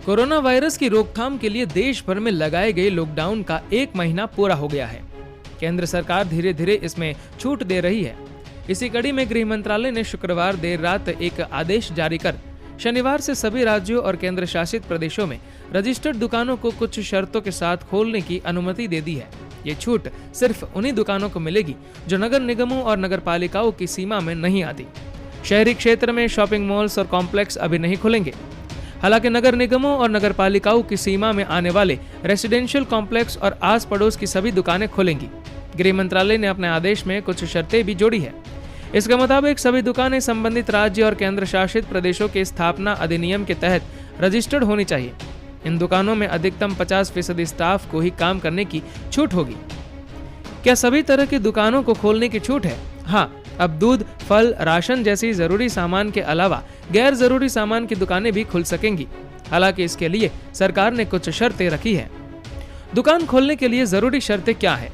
Corona virus की रोकथाम के लिए देश भर में लगाए गए लॉकडाउन का 1 महीना पूरा हो गया है। केंद्र सरकार धीरे धीरे इसमें छूट दे रही है। इसी कड़ी में गृह मंत्रालय ने शुक्रवार देर रात एक आदेश जारी कर शनिवार से सभी राज्यों और केंद्र शासित प्रदेशों में रजिस्टर्ड दुकानों को कुछ शर्तों के साथ खोलने की अनुमति दे दी है। ये छूट सिर्फ उन्हीं दुकानों को मिलेगी जो नगर निगमों और नगर पालिकाओं की सीमा में नहीं आती। शहरी क्षेत्र में शॉपिंग मॉल्स और कॉम्प्लेक्स अभी नहीं खुलेंगे। हालांकि नगर निगमों और नगर पालिकाओं की सीमा में आने वाले रेसिडेंशियल कॉम्प्लेक्स और आस पड़ोस की सभी दुकानें खुलेंगी। गृह मंत्रालय ने अपने आदेश में कुछ शर्तें भी जोड़ी है। इसके मुताबिक सभी दुकानें संबंधित राज्य और केंद्र शासित प्रदेशों के स्थापना अधिनियम के तहत रजिस्टर्ड होनी चाहिए। इन दुकानों में अधिकतम 50% स्टाफ को ही काम करने की छूट होगी। क्या सभी तरह की दुकानों को खोलने की छूट है? हाँ, अब दूध, फल, राशन जैसी जरूरी सामान के अलावा गैर जरूरी सामान की दुकानें भी खुल सकेंगी। हालांकि इसके लिए सरकार ने कुछ शर्तें रखी है। दुकान खोलने के लिए जरूरी शर्तें क्या है?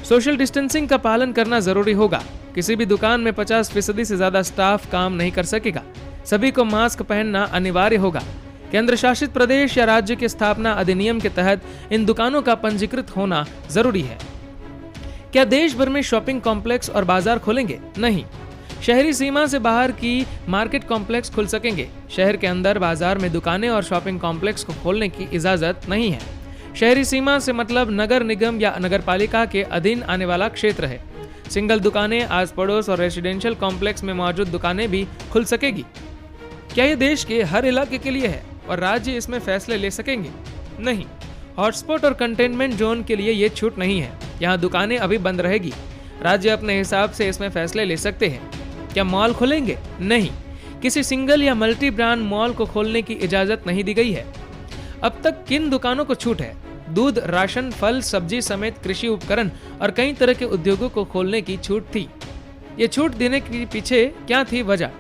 सोशल डिस्टेंसिंग का पालन करना जरूरी होगा। किसी भी दुकान में 50% से ज्यादा स्टाफ काम नहीं कर सकेगा। सभी को मास्क पहनना अनिवार्य होगा। केंद्र शासित प्रदेश या राज्य के स्थापना अधिनियम के तहत इन दुकानों का पंजीकृत होना जरूरी है। क्या देश भर में शॉपिंग कॉम्प्लेक्स और बाजार खुलेंगे? नहीं। शहरी सीमा से बाहर की मार्केट कॉम्प्लेक्स खुल सकेंगे। शहर के अंदर बाजार में दुकानें और शॉपिंग कॉम्प्लेक्स को खोलने की इजाजत नहीं है। शहरी सीमा से मतलब नगर निगम या नगर पालिका के अधीन आने वाला क्षेत्र है। सिंगल दुकानें, आस पड़ोस और रेसिडेंशियल कॉम्प्लेक्स में मौजूद दुकानें भी खुल सकेगी। क्या ये देश के हर इलाके के लिए है और राज्य इसमें फैसले ले सकेंगे? नहीं। हॉटस्पॉट और कंटेनमेंट जोन के लिए ये छूट नहीं है। यहाँ दुकानें अभी बंद रहेगी। राज्य अपने हिसाब से इसमें फैसले ले सकते हैं। क्या मॉल खुलेंगे? नहीं। किसी सिंगल या मल्टी ब्रांड मॉल को खोलने की इजाजत नहीं दी गई है। अब तक किन दुकानों को छूट है? दूध, राशन, फल, सब्जी समेत कृषि उपकरण और कई तरह के उद्योगों को खोलने की छूट थी। ये छूट देने के पीछे क्या थी वजह?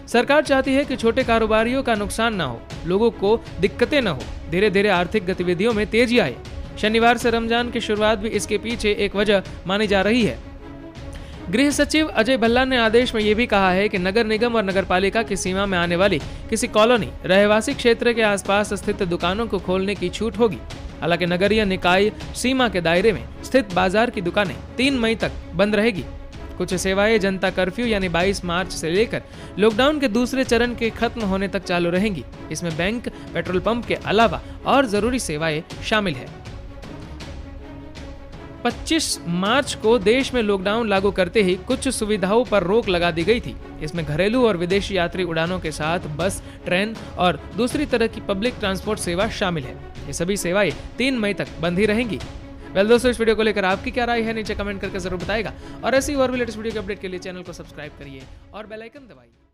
सरकार चाहती है कि छोटे कारोबारियों का नुकसान ना हो, लोगों को दिक्कतें न हो, धीरे धीरे आर्थिक गतिविधियों में तेजी आए। शनिवार से रमजान की शुरुआत भी इसके पीछे एक वजह मानी जा रही है। गृह सचिव अजय भल्ला ने आदेश में यह भी कहा है कि नगर निगम और नगर पालिका की सीमा में आने वाली किसी कॉलोनी, रहवासी क्षेत्र के आसपास स्थित दुकानों को खोलने की छूट होगी। हालांकि नगरीय निकाय सीमा के दायरे में स्थित बाजार की दुकानें 3 मई तक बंद रहेगी। कुछ सेवाएं जनता कर्फ्यू यानी 22 मार्च से लेकर लॉकडाउन के दूसरे चरण के खत्म होने तक चालू रहेंगी। इसमें बैंक, पेट्रोल पंप के अलावा और जरूरी सेवाएं शामिल है। 25 मार्च को देश में लॉकडाउन लागू करते ही कुछ सुविधाओं पर रोक लगा दी गई थी। इसमें घरेलू और विदेशी यात्री उड़ानों के साथ बस, ट्रेन और दूसरी तरह की पब्लिक ट्रांसपोर्ट सेवा शामिल है। ये सभी सेवाएं 3 मई तक बंद ही रहेंगी। वेल दोस्तों, इस वीडियो को लेकर आपकी क्या राय है नीचे कमेंट करके जरूर बताएगा और ऐसी और भी लेटेस्ट वीडियो के अपडेट के लिए चैनल को सब्सक्राइब करिए और बेल आइकन दबाइए।